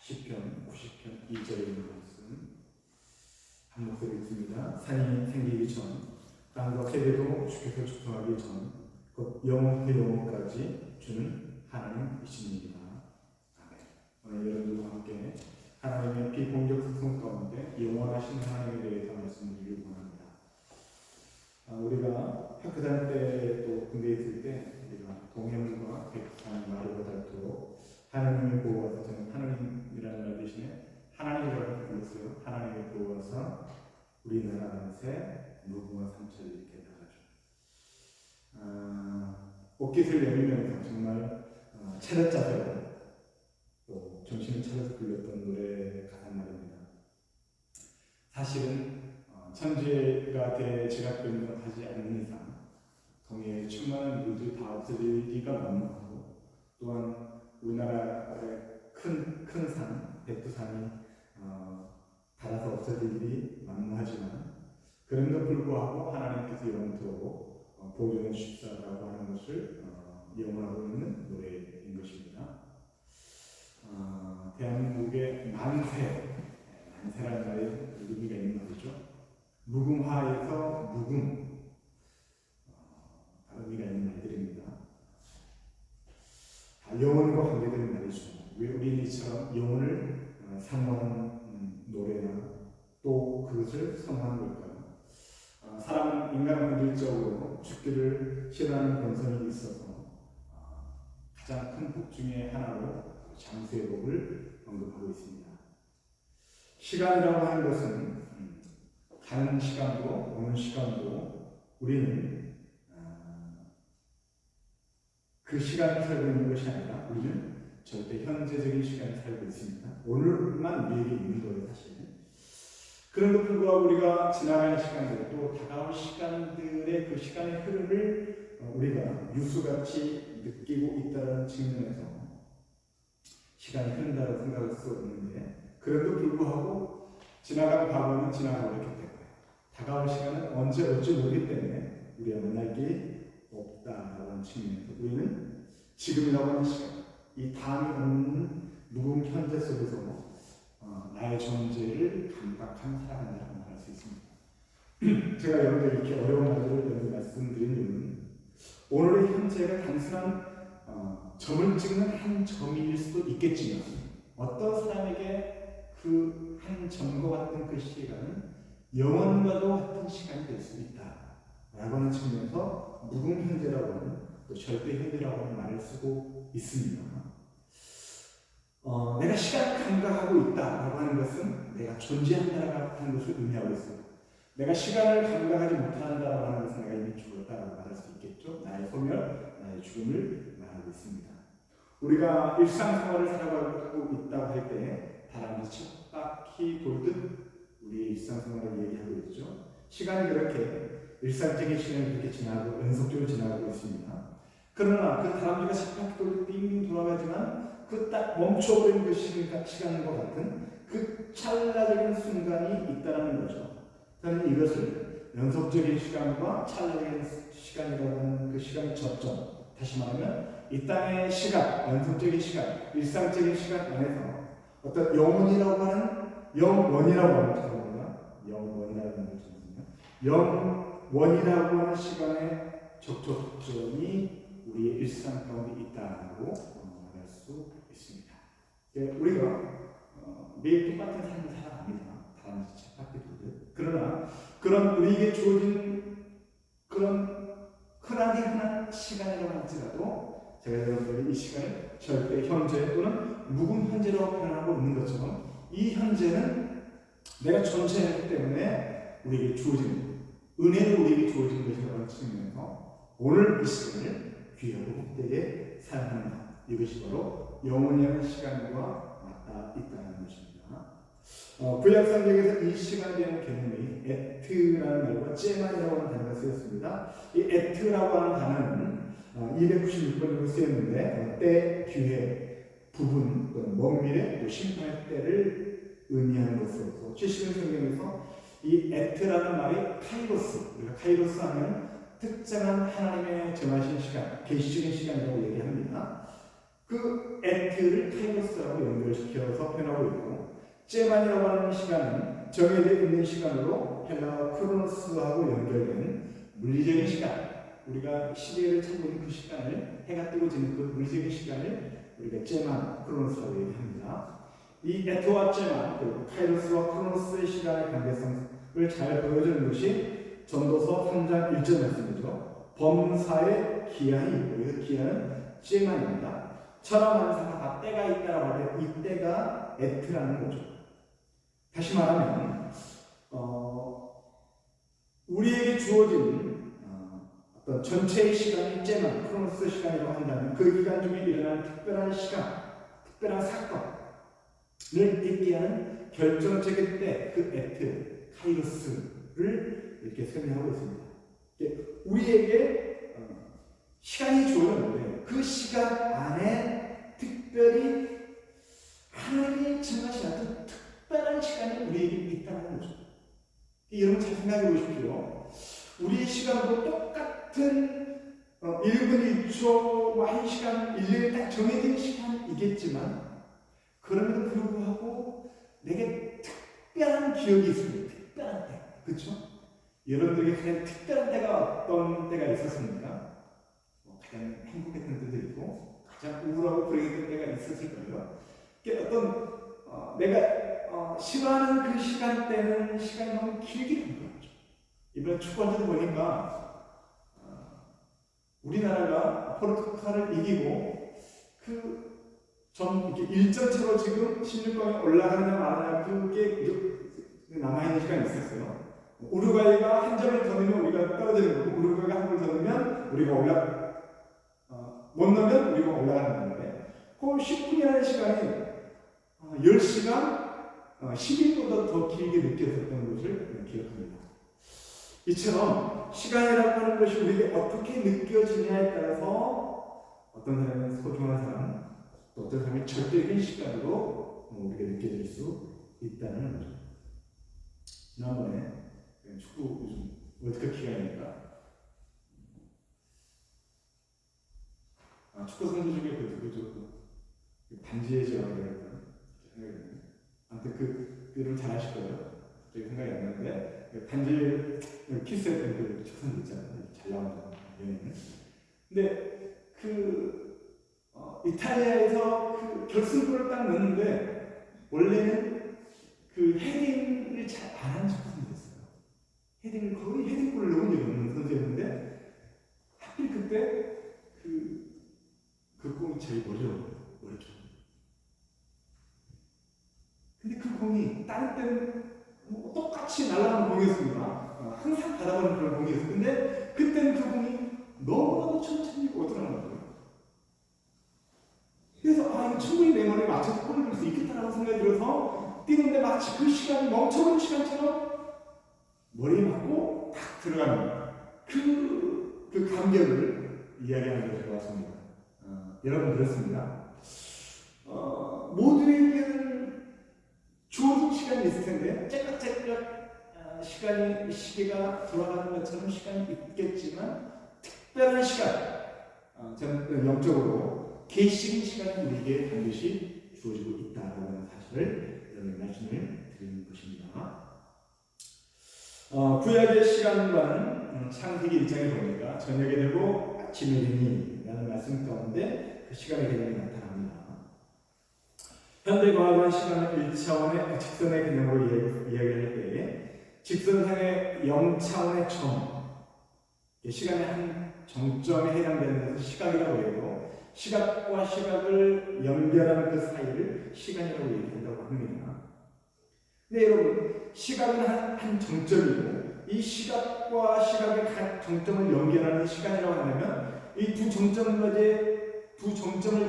시편 90편 2절에 있는 말씀 한 목소리 있습니다. 산이 생기기 전 땅과 세계도 주께서 주통하기 전 곧 영원부터 영원까지 주는 하나님이십니다. 아멘. 오늘 여러분들과 함께 하나님의 비공격 소통 가운데 영원하신 하나님에 대해서 말씀드리기 원합니다. 우리가 학교 다닐 때 또 군대에 있을 때 우리가 동해물과 백두산 마루가 닳도록 하나님의 보호하사, 저는 하나님이라는 말 대신에 하나님이라고 불렀어요. 하나님의 보호하사 우리나라 만세 무궁화 삼천리 이렇게 나가죠. 옷깃을 내밀면서 정말 차렷자세로 또 정신을 차려서 불렀던 노래 가사 말입니다. 사실은 천지가 대지각변을 하지 않는 이상 동해에 충만한 물들이 다 없어지기가 막막하고, 또한 우리나라의 큰 산, 백두산이 닳아서 없어질 일이 막무하지만 그럼에도 불구하고 하나님께서 영원토록 보존해 주십사라고 하는 것을 영원하고 있는 노래인 것입니다. 대한민국의 만세라는 말에 의미가 있는 말이죠. 무궁화에서 무궁, 의미가 있는 말들입니다. 영혼과 관계되는 말이죠. 왜 우리는 이처럼 영혼을 사모하는 노래나 또 그것을 사모하는 걸까요? 사람은 인간은 본질적으로 죽기를 싫어하는 본성이 있어서 가장 큰 복 중에 하나로 장수의 복을 언급하고 있습니다. 시간이라고 하는 것은 가는 시간도 오는 시간도 우리는 그 시간을 살고 있는 것이 아니라 우리는 절대 현재적인 시간을 살고 있습니다. 오늘만 우리에게 있는 거예요, 사실. 그럼에도 불구하고 우리가 지나가는 시간들, 또 다가올 시간들의 그 시간의 흐름을 우리가 유수같이 느끼고 있다는 측면에서 시간이 흐른다고 생각할 수 없는데, 그럼에도 불구하고 지나간 과거는 지나가버렸기 때문에 다가올 시간은 언제 올지 모르기 때문에 우리가 만날 길이 없다라고 하는 측면에서 우리는 지금이라고 하는 시간, 이 다음이 오는 무궁 현재 속에서 나의 존재를 감각하며 살아간다고 말할 수 있습니다. 제가 여러분들 이렇게 어려운 말들을 여러분들 말씀드린 이유는 오늘의 현재가 단순한 점을 찍는 한 점일 수도 있겠지만 어떤 사람에게 그 한 점과 같은 그 시간은 영원과도 같은 시간이 될 수 있다 라고 하는 측면에서 무궁 현재라고 하는, 또 절대 현재라고 하는 말을 쓰고 있습니다. 내가 시간을 감각하고 있다라고 하는 것은 내가 존재한다라고 하는 것을 의미하고 있습니다. 내가 시간을 감각하지 못한다라고 하는 것은 내가 이미 죽었다라고 말할 수 있겠죠. 나의 소멸, 나의 죽음을 말하고 있습니다. 우리가 일상생활을 살아가고 있다고 할 때 바람이 쳇바퀴 돌듯 우리의 일상생활을 얘기하고 있죠. 시간이 그렇게 일상적인 시간이 그렇게 지나고 연속적으로 지나가고 있습니다. 그러나 그 다람쥐가 쳇바퀴 돌듯 빙빙 돌아가지만 그 딱 멈춰버린 그 시간과 같은 그 찰나적인 순간이 있다는 거죠. 저는 이것을 연속적인 시간과 찰나적인 시간이라고 하는 그 시간의 접점, 다시 말하면 이 땅의 시간, 연속적인 시간, 일상적인 시간 안에서 어떤 영원이라고 하는 영원이라고 하는 시간의 접촉점이 우리의 일상 가운데 있다고 말할 수 있습니다. 우리가 매일 똑같은 삶을 살아갑니다. 다람쥐 쳇바퀴 돌듯. 그러나 그런 우리에게 주어진 그런 흔하게 흔한 시간이라고 할지라도 제가 여러분들이 이 시간을 절대 현재 또는 무궁 현재라고 표현하고 있는 것처럼 이 현재는 내가 존재하기 때문에 우리에게 주어진 은혜로 우리에게 주어진 것이라는 측면에서 오늘 이 시간을 귀하고 복되게 사용하는 것, 이것이 바로 영원히 하는 시간과 맞닿아 있다는 것입니다. 구약성경에서 이 시간에 대한 개념이 에트라는 말과 째만이라고 하는 단어가 쓰였습니다. 이 에트라고 하는 단어는 296번으로 쓰였는데 때, 기회, 부분, 또는 먼 미래, 또 심판의 때를 의미하는 것으로서 70년 성경에서 이 에트라는 말이 카이로스, 우리가 카이로스 하면 특정한 하나님의 정하신 시간, 계시적인 시간이라고 얘기합니다. 그 에트를 카이로스라고 연결시켜서 표현하고 째만이라고 하는 시간은 정해져 있는 시간으로 헬라어 크로노스하고 연결된 물리적인 시간, 우리가 시계를 찾고 있는 그 시간을, 해가 뜨고 지는 그 물리적인 시간을 우리가 째만, 크로노스라고 얘기합니다. 이 에토와 째만, 그리고 카이로스와 크로노스의 시간의 관계성을 잘 보여주는 것이 전도서 3장 1절 말씀이죠. 범사의 기한이 있고, 이 기한은 째만입니다. 천하만사가 다 때가 있다라고 할 때 이 때가 에트라는 거죠. 다시 말하면 우리에게 주어진 어떤 전체의 시간이 째만, 크로노스 시간이라고 한다면 그 기간 중에 일어나는 특별한 시간, 특별한 사건을 있게 하는 결정적인 때, 그 에트, 카이로스를 이렇게 설명하고 있습니다. 우리에게 시간이 주어졌는데 그 시간 안에 특별히 하나님이 정하신 어떤 특별한 시간이 우리에게 있다는 거죠. 여러분 잘 생각해 보십시오. 우리의 시간도 똑같은 1분 1초, 1시간, 1년에 딱 정해진 시간이겠지만 그럼에도 불구하고 내게 특별한 기억이 있습니다. 특별한 때. 그렇죠? 여러분들에게 가장 특별한 때가 어떤 때가 있었습니까? 가장 행복했던 때도 있고 가장 우울하고 불행했던 때가 있었을 거예요. 어떤 내가 싫어하는 그 시간대는 시간이 너무 길게 간 거죠. 이번에 축구한테도 보니까 우리나라가 포르투갈을 이기고 전 이렇게 일전차로 지금 16강에 올라가느냐 마느냐 그게 남아있는 시간이 있었어요. 우루과이가 한 점을 더 넣으면 우리가 떨어지는 거고, 우루과이가 한 점을 더 넣으면 우리가 못 넣으면 우리가 올라가는 건데, 그 10분이라는 시간이 10시간 10일보다 더 길게 느껴졌던 것을 기억합니다. 이처럼 시간이라고 하는 것이 우리에게 어떻게 느껴지냐에 따라서 어떤 사람은 소중한 사람, 또 어떤 사람이 절대적인 시간으로 우리가 느껴질 수 있다는 거죠. 지난번에 축구 요즘 월드컵 기간이니까 축구 선수 중에 그 반지의 제왕이라고 했던 생각이 드네요. 아무튼 그를 잘 아실 거예요. 갑자기 생각이 안 나는데 반지를 키스했던 그 축선수 있잖아요. 잘 나오는 연예인. 근데 이탈리아에서 그 결승골을 딱 넣는데 원래는 그 헤딩을 잘 안 하는 축구선수였어요. 거의 헤딩골을 넣은 적이 없는 선수였는데 하필 그때 그 공이 제일 머리죠. 근데 그 공이 다른 때는 똑같이 날아가는 공이었습니다. 항상 받아가는 그런 공이었어요. 근데 그때는 그 공이 너무나도 천천히 오더라는 거예요. 그래서 이거 충분히 내 머리에 맞춰서 골을 넣을 수 있겠다라고 생각이 들어서 뛰는데 마치 그 시간이 멈춰버린 시간처럼 머리에 맞고 딱 들어가는 그 감격을 이야기하는 게 좋았습니다. 여러분 그렇습니다. 모두에게는 주어진 시간이 있을 텐데 째깍째깍 시계가 돌아가는 것처럼 시간이 있겠지만 특별한 시간, 저는 영적으로 계시인 시간이 우리에게 반드시 주어지고 있다는 사실을 여러분 말씀을 드리는 것입니다. 구약의 시간과는 창세기 1장에 보니까 저녁이 되고 아침이 되니 라는 말씀 가운데 그 시간의 개념이 나타납니다. 현대과학은 시간을 1차원의 직선의 개념으로 이야기할 때에 직선상의 0차원의 점, 시간의 한 정점에 해당되는 것을 시각이라고 해요. 시각과 시각을 연결하는 그 사이를 시간이라고 얘기한다고 합니다. 근데 여러분, 시각은 한 정점이고 이 시각과 시각의 정점을 연결하는 시간이라고 하면 이 두 정점을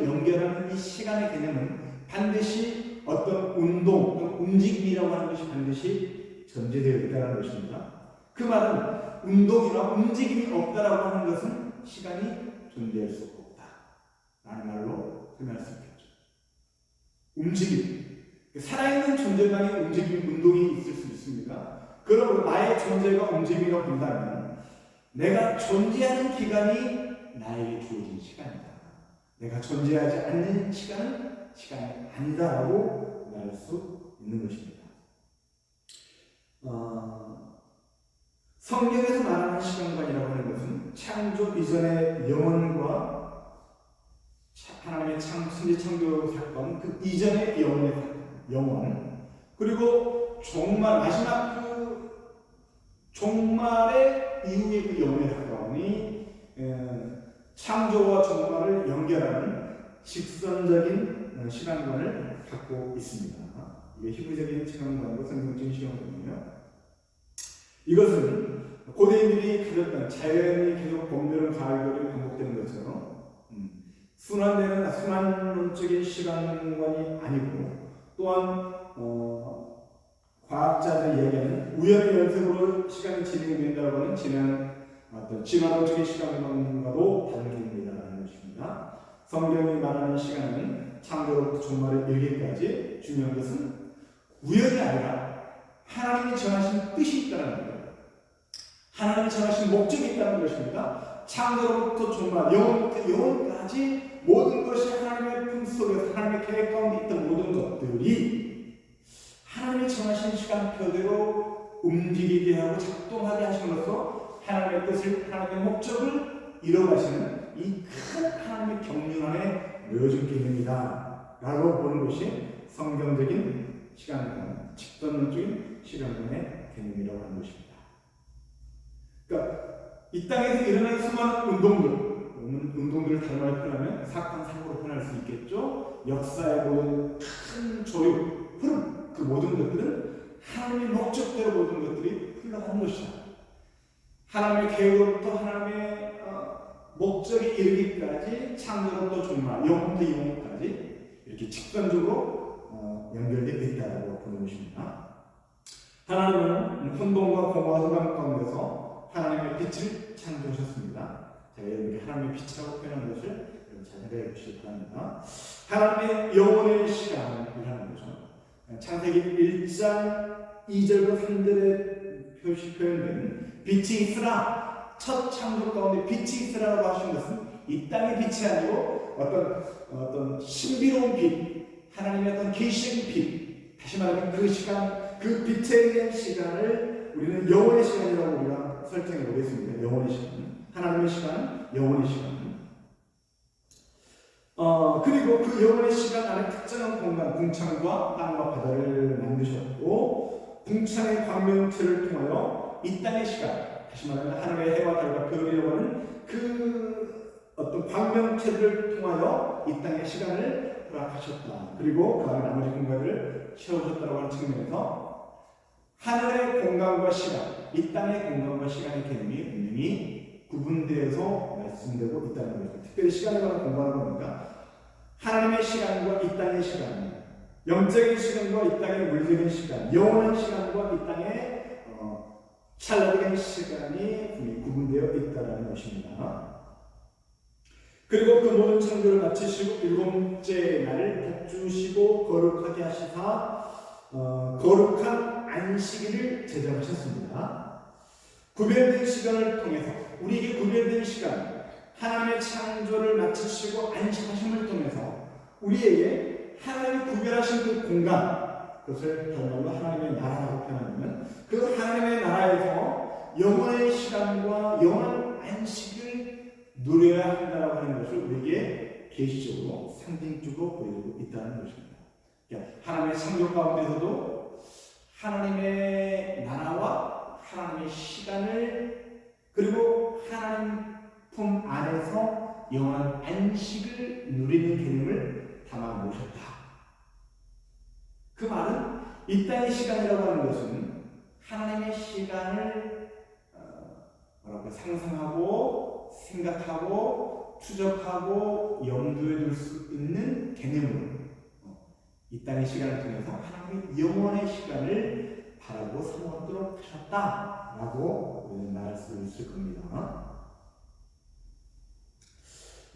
연결하는 이 시간의 개념은 반드시 어떤 운동, 어떤 움직임이라고 하는 것이 반드시 전제되어 있다는 것입니다. 그 말은 운동이나 움직임이 없다라고 하는 것은 시간이 존재할 수 없다라는 말로 설명할 수 있겠죠. 움직임, 살아있는 존재만이 움직임, 운동이 있을 수 있습니다. 그러므로 나의 존재가 움직임이라고 본다면 내가 존재하는 기간이 나에게 주어진 시간이다. 내가 존재하지 않는 시간은 시간이 아니다라고 말할 수 있는 것입니다. 성경에서 말하는 시간관이라고 하는 것은 창조 이전의 영혼과 하나님의 천지 창조 사건 그 이전의 영혼 그리고 종말 마지막 그 종말의 이후의 그 영혼의 사건이 창조와 종말을 연결하는 직선적인 시간관을 갖고 있습니다. 이게 히브리적인 시간관이고 성경적인 시간관이에요. 이것은 고대인들이 가졌던 자연이 계속 봄, 여름, 가을, 겨울이 반복되는 것처럼 순환론적인 시간관이 아니고 또한 과학자들이 이야기하는 우연의 연속으로 시간이 진행된다고 하는 진화론적인 시간관과도 다른 개념이라는 것입니다. 성경이 말하는 시간은 창조로부터 종말에 이르기까지 중요한 것은 우연이 아니라 하나님이 정하신 뜻이 있다는 거예요. 하나님이 정하신 목적이 있다는 것입니다. 창조로부터 종말, 영원부터 영원까지 모든 것이 하나님의 품속에서 하나님의 계획 가운데 있던 모든 것들이 하나님이 정하신 시간표대로 움직이게 하고 작동하게 하심으로써 하나님의 뜻을, 하나님의 목적을 이뤄가시는 이 큰 하나님의 경륜 안에 놓여진 개념이다 라고 보는 것이 성경적인 시간관, 직선론적인 시간관의 개념이라고 하는 것입니다. 그러니까 이 땅에서 일어나는 수많은 운동들을 다른 말로 표현하면 사건, 사고로 표현할 수 있겠죠. 역사의 모든 큰 조류, 흐름, 그 모든 것들은 하나님의 목적대로 모든 것들이 흘러가는 것이다. 하나님의 계획으로부터 하나님의 목적에 이르기까지 창조로부터 종말, 영원부터 영원까지 이렇게 직선적으로 연결되어 있다고 보는 것입니다. 하나님은 혼돈과 공허와 흑암 가운데서 하나님의 빛을 창조하셨습니다. 제가 이렇게 하나님의 빛이라고 표현한 것을 잘 생각해 보시기 바랍니다. 하나님의 영원의 시간이라는 거죠. 창세기 1장 2절과 3절에 표현된 빛이 있으라, 첫 창조 가운데 빛이 있으라고 하신 것은 이 땅의 빛이 아니고 어떤 신비로운 빛, 하나님의 어떤 계시의 빛, 다시 말하면 그 시간, 그 빛에 대한 시간을 우리는 영원의 시간이라고 우리가 설정해 보겠습니다. 영원의 시간, 하나님의 시간, 영원의 시간. 그리고 그 영원의 시간 안에 특정한 공간, 궁창과 땅과 바다를 만드셨고, 궁창의 광명체를 통하여 이 땅의 시간, 다시 말하면 하늘의 해와 달과 별이라고 하는 그 어떤 광명체를 통하여 이 땅의 시간을 허락하셨다. 그리고 그 안에 나머지 공간을 채우셨다고 하는 측면에서 하늘의 공간과 시간, 이 땅의 공간과 시간의 개념이 분명히 구분되어서 말씀되고 있다는 것입니다. 특별히 시간에 관한 공부하는 겁니다. 하나님의 시간과 이 땅의 시간, 영적인 시간과 이 땅의 물질적인 시간, 영원한 시간과 이 땅의 찰나적인 시간이 분명히 구분되어 있다는 것입니다. 그리고 그 모든 창조를 마치시고 일곱째 날을 복주시고 거룩하게 하시사 거룩한 안식일을 제정하셨습니다. 구별된 시간을 통해서 우리에게 구별된 시간, 하나님의 창조를 마치시고 안식하심을 통해서 우리에게 하나님이 구별하신 그 공간, 그것을 다른 말로 하나님의 나라라고 표현하면 그 하나님의 나라에서 영원의 시간과 영원한 안식을 누려야 한다고 하는 것을 우리에게 계시적으로 상징적으로 보여주고 있다는 것입니다. 그러니까 하나님의 창조 가운데서도 하나님의 나라와 하나님의 시간을 그리고 하나님 품 안에서 영원한 안식을 누리는 개념을 담아 놓으셨다. 그 말은 이 땅의 시간이라고 하는 것은 하나님의 시간을 상상하고 생각하고 추적하고 염두에 둘 수 있는 개념으로 이 땅의 시간을 통해서 하나님의 영원의 시간을 바라고 삼도록 하셨다라고 말할 수 있을 겁니다.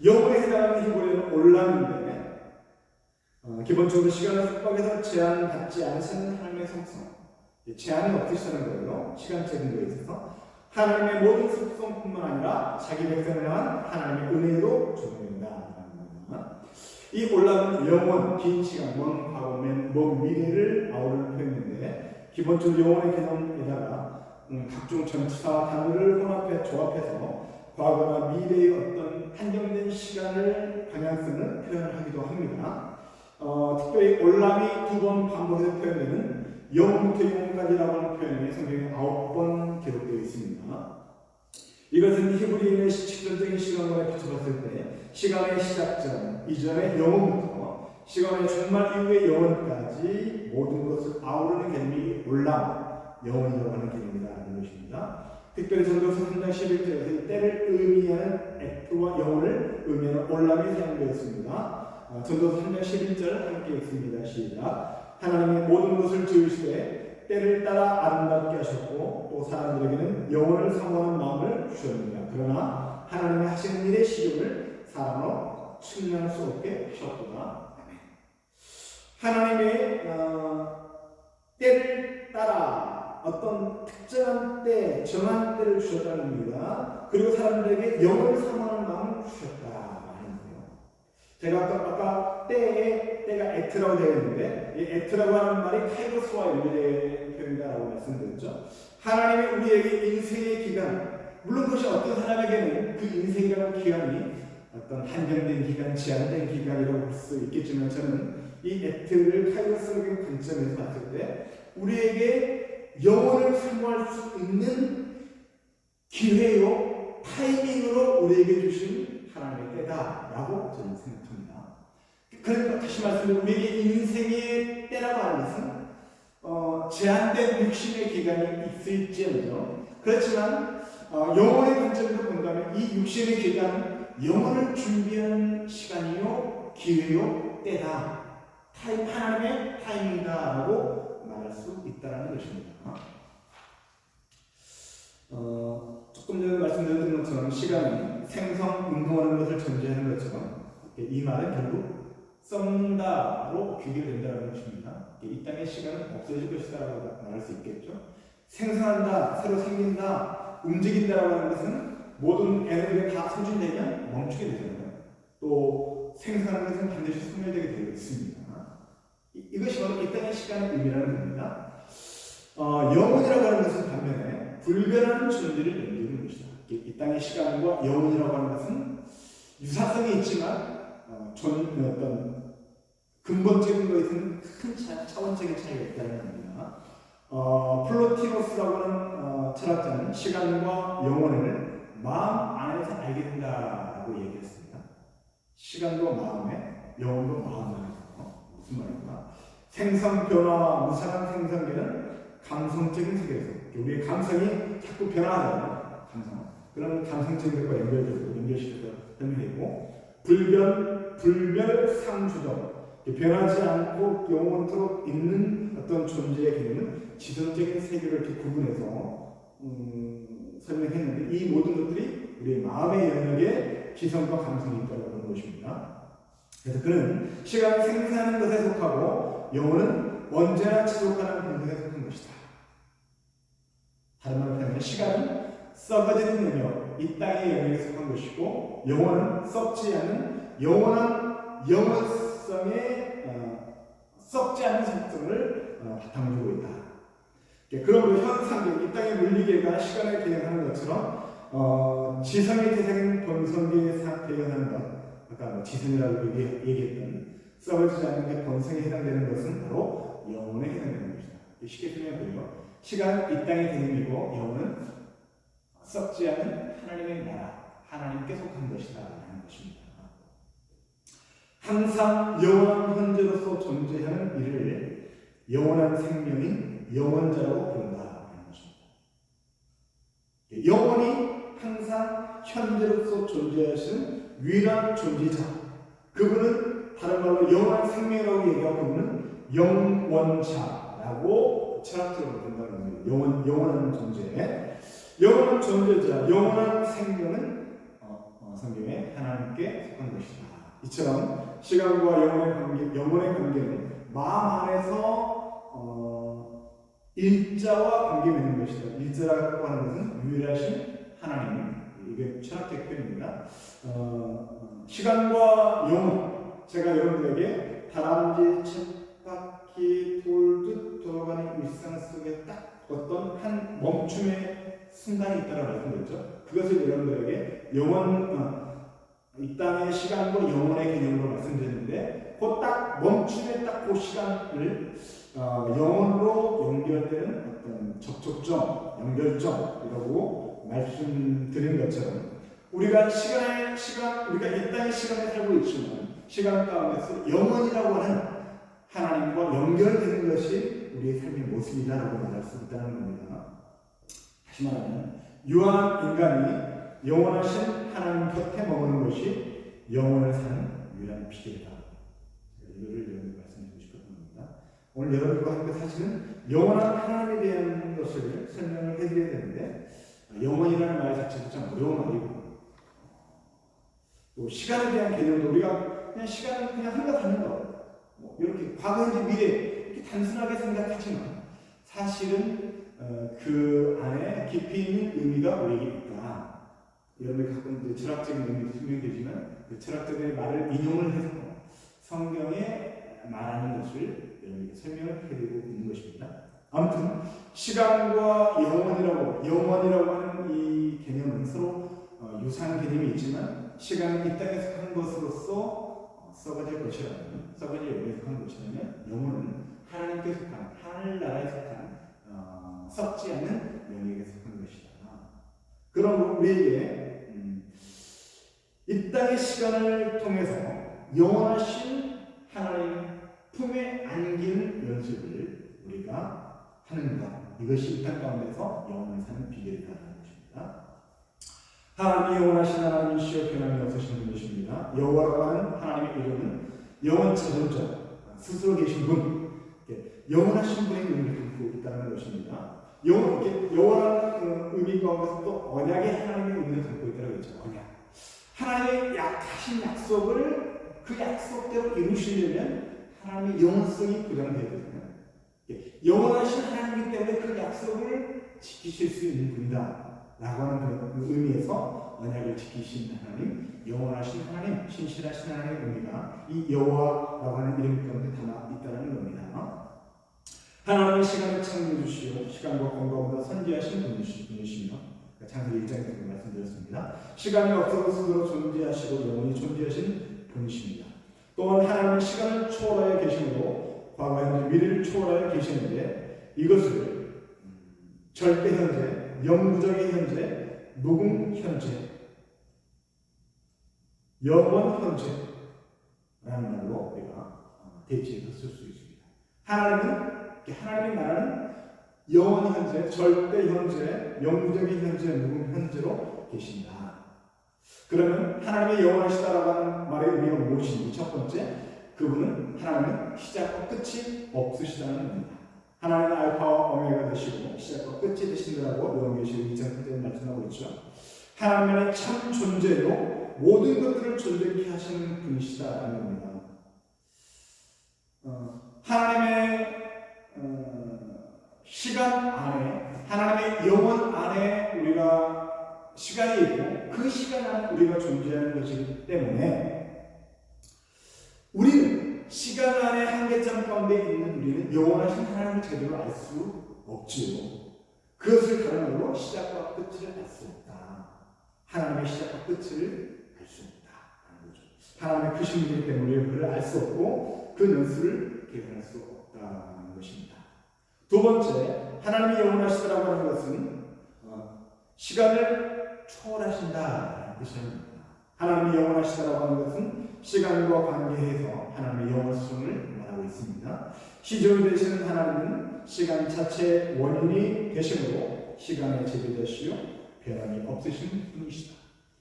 영원에 해당하는 히브리어는 올람인데 기본적으로 시간을 속박해서 제한받지 않으시는 하나님의 속성, 제한이 없으시다는 거예요. 시간적인 거에 있어서 하나님의 모든 속성뿐만 아니라 자기 백성을 향한 하나님의 은혜도 적용된다. 이 올람은 영원, 긴 시간, 먼 과거, 먼 미래를 아우르는 표현인데 기본적으로 영원의 개념에다가 각종 전치사 단어를 조합해서 과거나 미래의 어떤 한정된 시간을 방향성을 표현하기도 합니다. 특별히 올람이 2번 반복해서 표현되는 영부터 영까지라고 하는 표현이 성경에 9번 기록되어 있습니다. 이것은 히브리인의 직접적인 시간관에 비춰봤을 때 시간의 시작점, 이전의 영원부터 시간의 종말 이후의 영원까지 모든 것을 아우르는 개념이 올람, 영원이라고 하는 개념이라는 것입니다. 특별히 전도서 3장 11절에서 때를 의미하는 액트와 영혼을 의미하는 올람이 사용되었습니다. 전도서 3장 11절 함께 읽습니다. 시작. 하나님이 모든 것을 지으시되 때를 따라 아름답게 하셨고 또 사람들에게는 영혼을 사모하는 마음을 주셨습니다. 그러나 하나님이 하시는 일의 시점을 사람으로 측량할 수 없게 하셨구나. 하나님의 때를 따라 어떤 특정한 때, 정한 때를 주셨다는 겁니다. 그리고 사람들에게 영혼을 사모하는 마음을 주셨다. 제가 아까 때가 에트라고 되어 있는데 이 에트라고 하는 말이 카이로스와 연결된 표현이라고 말씀드렸죠. 하나님이 우리에게 인생의 기간, 물론 그것이 어떤 사람에게는 그 인생이라는 기간이 어떤 한정된 기간, 제한된 기간이라고 볼 수 있겠지만 저는 이 에트를 카이로스적인 관점에서 봤을 때 우리에게 영혼을 사모할 수 있는 기회요, 타이밍으로 우리에게 주신 하나님의 때다라고 저는 생각합니다. 그러니까 다시 말씀드리면 우리에게 인생의 때라고 하는 것은 제한된 육신의 기간이 있을지언정 그렇지만 영혼의 관점에서 본다면 이 육신의 기간은 영혼을 준비하는 시간이요, 기회요, 때다. 하나님의 타이밍이다라고 말할 수 있다는 것입니다. 조금 전에 말씀드렸던 것처럼 시간은 생성, 운동하는 것을 전제하는 것처럼 이 말은 결국 썩는다로 귀결된다는 것입니다. 이 땅의 시간은 없어질 것이다라고 말할 수 있겠죠. 생성한다, 새로 생긴다, 움직인다라고 하는 것은 모든 에너지가 다 소진되면 멈추게 되잖아요. 또 생성하는 것은 반드시 소멸되게 되어 있습니다. 이것이 바로 이 땅의 시간의 의미라는 겁니다. 영혼이라고 하는 것은 반면에 불변하는 존재를 연기하는 것이다. 이 땅의 시간과 영혼이라고 하는 것은 유사성이 있지만 어떤 근본적인 것에서는 큰 차원적인 차이가 있다는 겁니다. 플로티노스라고 하는 철학자는 시간과 영혼을 마음 안에서 알게 된다라고 얘기했습니다. 시간도 마음에, 영혼도 마음 안에서. 무슨 말인가? 생성 변화, 무상한 생성계는 감성적인 세계에서 우리의 감성이 자꾸 변화하잖아요. 감성. 그런 감성적인 것과 연결시켜서 설명했고 불멸상주동 변하지 않고 영원토록 있는 어떤 존재의 개념은 지성적인 세계를 이렇게 구분해서 설명했는데 이 모든 것들이 우리의 마음의 영역에 지성과 감성이 있다고 하는 것입니다. 그래서 그는 시간을 생산하는 것에 속하고 영혼은 언제나 지속하는 본성에 속한 것이다. 다른 말로 하면 시간은 썩어지는 영역, 이 땅의 영역에 속한 것이고 영혼은 썩지 않는 영원한 영원성의 썩지 않는 속성을 바탕으로 두고 있다. 그러므로 현상계, 이 땅의 물리계가 시간을 대응하는 것처럼 지성의 대상인 본성계에 대응하는 것, 아까 지성이라고 얘기했던 썩어지지 않는 게 본성에 해당되는 것은 바로 영혼에 해당되는 것이다. 쉽게 설명해보면 시간은 이 땅의 개념이고 영혼은 썩지 않은 하나님의 나라, 하나님께 속한 것이다 라는 것입니다. 항상 영원한 현재로서 존재하는 이를 영원한 생명인 영원자라고 부른다라는 것입니다. 영원히 항상 현재로서 존재하시는 유일한 존재자, 그분은 다른 말로 영원한 생명이라고 얘기하고 그분은 영원자라고 철학적으로 본다는 겁니다. 영원한 존재, 영원한 존재자, 영원한 생명은 성경에 하나님께 속한 것이다. 이처럼 시간과 영혼의 관계는 마음 안에서 일자와 관계 맺는 것이다. 일자라고 하는 것은 유일하신 하나님, 이게 철학적 표현입니다. 시간과 영혼, 제가 여러분들에게 다람쥐, 쳇바퀴 돌듯 돌아가는 일상 속에 딱 어떤 한 멈춤의 순간이 있다고 말씀드렸죠. 그것을 여러분들에게 이 땅의 시간과 영혼의 개념으로 말씀드렸는데, 그 딱 멈춤의 딱 그 시간을 영혼으로 연결되는 어떤 접촉점, 연결점이라고 말씀드린 것처럼, 우리가 우리가 이 땅의 시간에 살고 있지만 시간 가운데서 영혼이라고 하는 하나님과 연결되는 것이 우리의 삶의 모습이다라고 말할 수 있다는 겁니다. 다시 말하면 유한 인간이 영원하신 하나님 곁에 머무는 것이 영원을 사는 유일한 비결이다. 이거를 여러분께 말씀드리고 싶었던 겁니다. 오늘 여러분과 함께 사실은 영원한 하나님에 대한 것을 설명을 해드려야 되는데, 영원이라는 말 자체도 참 어려운 말이고, 또 시간에 대한 개념도 우리가 그냥 시간은 그냥 흘러가는 거, 이렇게 과거, 현재, 미래 이렇게 단순하게 생각하지만 사실은 그 안에 깊이 있는 의미가 우리에게 있다. 여러분이 가끔 철학적인 의미도 설명되지만 그 철학자들의 말을 인용을 해서 성경에 말하는 것을 여러분에게 설명을 해드리고 있는 것입니다. 아무튼 시간과 영원이라고 하는 이 개념은 서로 유사한 개념이 있지만, 시간은 이 땅에 속한 것으로서 썩어질 것이라면, 썩어질 영역에 속한 것이라면, 영혼은 하나님께 속한, 하늘나라에 속한 썩지 않는 영역에 속한 것이다. 그러므로 우리에게 이 땅의 시간을 통해서 영원하신 하나님 품에 안기는 연습을 우리가 하는 것, 이것이 이 땅 가운데서 영원을 사는 비결이라는 것입니다. 하나님이 영원하신 하나님이시여 변함이 없으신 분이십니다. 여호와라고 하는 하나님의 이름은 영원자존자, 스스로 계신 분, 영원하신 분의 의미를 담고 있다는 것입니다. 여호와라는 의미 가운데서 또 언약의 하나님의 의미를 담고 있다고 했죠. 언약. 하나님의 하신 약속을 그 약속대로 이루시려면 하나님의 영원성이 보장되어야 되잖아요. 영원하신 하나님이기 때문에 그 약속을 지키실 수 있는 분이다 라고 하는 그 의미에서 언약을 지키신 하나님, 영원하신 하나님, 신실하신 하나님의 의미가 이 여호와라고 하는 이름 가운데 담아 있다는 겁니다. 하나님은 시간을 창조해 주시오 시간과 공간보다 선지하신 분이시며, 창세기 1장에서 말씀드렸습니다. 시간이 없어도 스스로 존재하시고 영원히 존재하신 분이십니다. 또한 하나님은 시간을 초월하여 계시므로 과거, 현재, 미래를 초월하여 계시는데, 이것을 절대 현재, 영구적인 현재, 무궁 현재, 영원 현재라는 말로 우리가 대체해서 쓸 수 있습니다. 하나님이 말하는 영원 현재, 절대 현재, 영구적인 현재, 무궁 현재로 계신다. 그러면 하나님의 영원하시다라고 하는 말의 의미가 무엇인지, 첫 번째, 그분은 하나님은 시작과 끝이 없으시다는 겁니다. 하나님은 알파와 오메가 되시고 시작과 끝이 되신다라고 요한계시록 2장 8절에 말씀하고 있죠. 하나님의 참 존재로 모든 것들을 존재케 하시는 분이시다라는 겁니다. 하나님의 시간 안에, 하나님의 영원 안에 우리가 시간이 있고 그 시간 안에 우리가 존재하는 것이기 때문에, 우리는 시간 안에 한계점 가운데 있는 우리는 영원하신 하나님을 제대로 알 수 없지요. 그것을 다른 말로 시작과 끝을 알 수 없다. 하나님의 시작과 끝을 알 수 없다는 거죠. 하나님의 크신 분이기 때문에 그를 알 수 없고 그 연수를 계산할 수 없다는 것입니다. 두 번째, 하나님이 영원하시다라고 하는 것은 시간을 초월하신다는 뜻입니다. 하나님이 영원하시다라고 하는 것은 시간과 관계해서 하나님의 영원성을 말하고 있습니다. 시종이 되시는 하나님은 시간 자체의 원인이 되시므로 시간의 제비되시오 변함이 없으신 분이시다.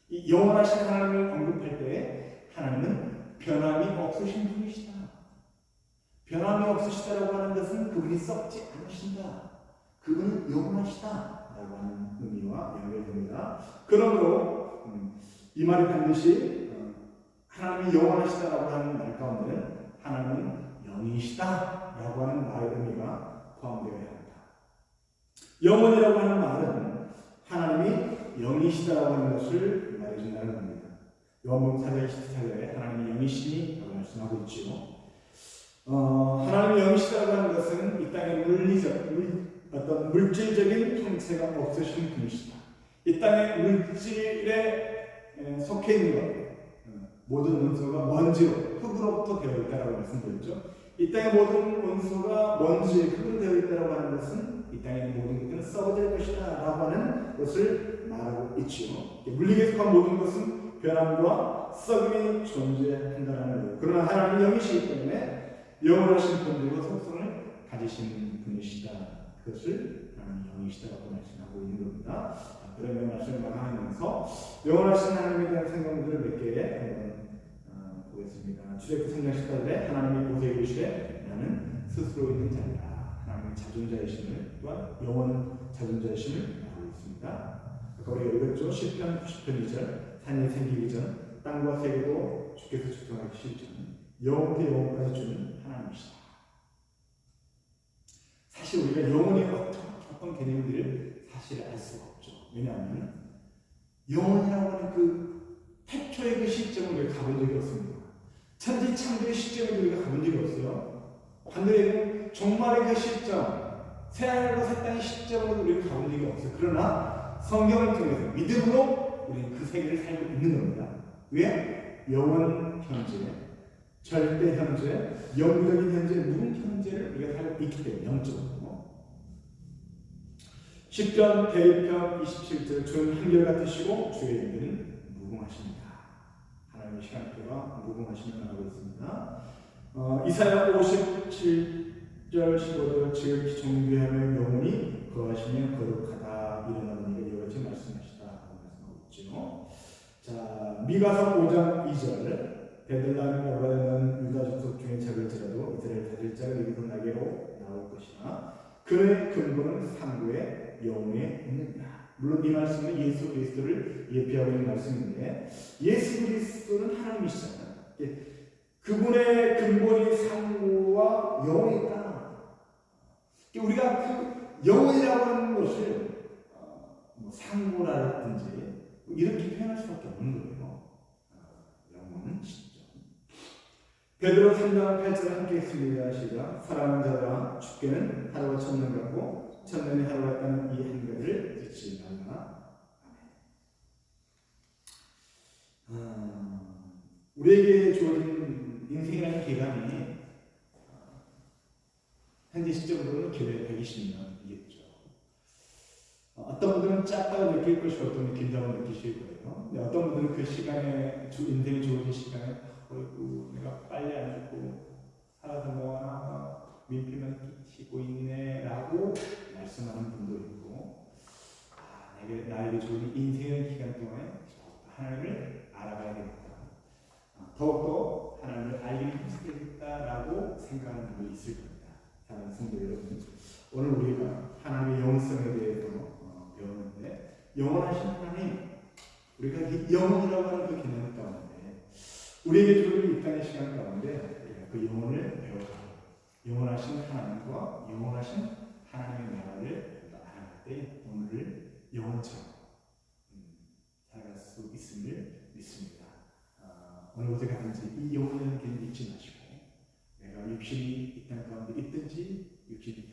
이 영원하신 하나님을 언급할 때 하나님은 변함이 없으신 분이시다. 변함이 없으시다라고 하는 것은 그분이 썩지 않으신다. 그분은 영원하시다라고 하는 의미와 연결됩니다. 그러므로 이 말이 반드시 하나님이 영원하시다라고 하는 말 가운데는 하나님은 영이시다라고 하는 말의 의미가 포함되어야 합니다. 영원이라고 하는 말은 하나님이 영이시다라고 하는 것을 말해준다는 겁니다. 요한복음 4장 24절에 하나님이 영이시니라고 말씀하고 있지요. 하나님이 영이시다라고 하는 것은 이 땅의 어떤 물질적인 형체가 없으신 분이시다. 이 땅의 물질에 속해 있는 것, 모든 원소가 먼지로, 흙으로부터 되어 있다라고 말씀드렸죠. 이 땅의 모든 원소가 먼지, 흙으로 되어 있다라고 하는 것은 이 땅의 모든 것들은 썩어질 것이다 라고 하는 것을 말하고 있지요. 물리에 속한 모든 것은 변함과 썩임이 존재한다는 거예요. 그러나 하나님은 영이시기 때문에 영원하신 본질과 속성을 가지신 분이시다. 그것을 하나님 영이시다라고 말씀하고 있는 겁니다. 그러면 말씀을 마감하면서 영원하신 하나님에 대한 생각들을 몇 개 한번 보겠습니다. 출애굽기 3장 18절에 하나님이 모세에게 이르시되 나는 스스로 있는 자니라. 하나님의 자존자이심을 또한 영원 자존자이심을 말하고 있습니다. 아까 우리가 읽었죠. 시편 90편 2절 산이 생기기 전 땅과 세계도 주께서 주통하기 전 영원부터 영원까지 주는 하나님이시다. 사실 우리가 영혼의 어떤 개념들을 사실 알 수가 없죠. 왜냐하면 영혼이라고 하는 그 태초의 그 시점을 우리가 가본 적이 없습니다. 천지 창조의 시점을 우리가 가본 적이 없어요. 반대로 종말의 그 시점, 새하늘과 새 땅의 시점을 우리가 가본 적이 없어요. 그러나 성경을 통해서 믿음으로 우리는 그 세계를 살고 있는 겁니다. 왜? 영원 현재, 절대 현재, 영구적인 현재, 무궁 현재를 우리가 살고 있기 때문에 영적으로. 시편 101편 27절 주는 한결같으시고 주의 일들은 무궁하십니다. 하나님의 시간표가 무궁하심을 말하고 있습니다. 이사야 57절 15절 지극히 존귀하며 영원히 거하시며 거룩하다 일어나는 일을 이와 같이 말씀하시다 하고 말씀하고 있죠. 자, 미가서 5장 2절 베들레헴이라고 하는 유다 족속 중에 작을지라도 이스라엘 다될 자가 여기서 나게로 나올 것이나 그의 근본은 상고에 영원에 있느니라. 물론 이 말씀은 예수 그리스도를 예표하고 있는 말씀인데 예수 그리스도는 하나님이시잖아요. 그분의 근본이 상고와 영원에 있다. 우리가 그 영원이라고 하는 것을 상고라든지 이렇게 표현할 수밖에 없는 거예요. 영원은 진짜. 베드로 3장 8절 함께 했습니다. 시작. 사랑하는 자들아 주께는 하루가 천년 같고 천년이 하루 같다는 이 한 가지를 잊지 말라. 우리에게 주어진 인생이라는 기간이 현재 시점으로는 기대 120년이겠죠. 어떤 분들은 짧다고 느낄 것이고 어떤 분들은 길다고 느끼실 거예요. 근데 어떤 분들은 그 시간에 인생이 주어진 시간에 내가 빨리 안 죽고 살아서 뭐하나 민폐만 끼치고 있네 라고 말씀하는 분도 있고 나에게 주어진 인생의 기간 동안에 하나님을 알아가야겠다. 더욱더 하나님을 알기를 힘쓰겠다라고 생각하는 분도 있을 겁니다. 사랑하는 성도 여러분, 오늘 우리가 하나님의 영성에 대해서 배우는데 영원하신 하나님, 우리가 영원이라고 하는 그 개념 가운데 우리에게 주어진 이 땅의 시간 가운데 그 영혼을 배워가고 영원하신 하나님과 영원하신 하나님의 나라를 알아갈 때 오늘을 영원처럼 살아갈 수 있음을 믿습니다. 어느 곳에 가든지 이 영혼이라는 개념 잊지 마시고 내가 육신이 이 땅 가운데 있든지 육신이